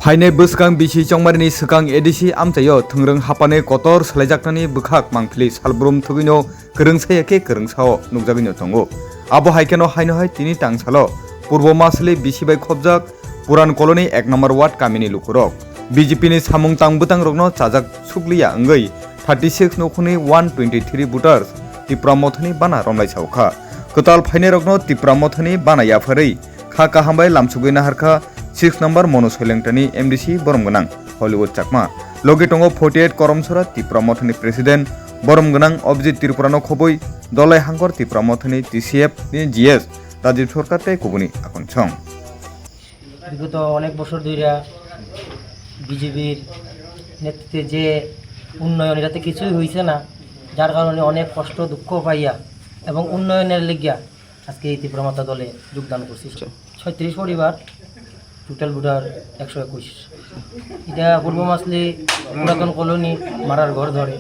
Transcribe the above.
फाइने बसकां बिसि चंमारिनि सिगां ADC आमचायो थोंरों हापाने Qatar सोलायजाकनानि बुखाक मांफिलि सालब्रुम थुगिनो गोरोंसायाके गोरोंसाओ नुकजागिनो दंगो आबो हाइकेनो हाइनोहाय तिनि टांसालो पूर्व मासलि बिसिबाय खबजाक पुरान कलोनी 1 नम्बर वार्ड कामिनि लुकुरक बीजेपी नि सामुं तांबुतां रगनो चाजाक सुग्लिया अंगै 36 नखुनि 123 भोटार्स तिप्रा मथनि बाना रमलाय सावखा कताल फाइने रगनो तिप्रा मथनि बाना याफारै खा काहामबाय लामसुगैना हारखा 6 नम्बर मनोसैलेंटानि एमडीसी बरमगोनां हलिउड चाकमा लगे दङ 48 करमसरा तिप्रा मथनि प्रेसिडेंट बरमगोनां अभिजित त्रिपुरानो खबै दलाय हांकर तिप्रा मथनि टीसीएफ नि जीएस राजीव सरकार ते कुबुनि आखन सं বিগত অনেক বছর ধরে বিজেপির নেতৃত্বে যে উন্নয়ন এটাতে কিছুই হয়েছে না, যার কারণে অনেক কষ্ট দুঃখ পাইয়া এবং উন্নয়নের লেগিয়া আজকে এই তীব্রমাত্রা দলে যোগদান করছি। 36 পরিবার, টোটাল ভোটার 121। এটা পূর্ব মাসলি পুরাতন কলোনি মারার ঘর ধরে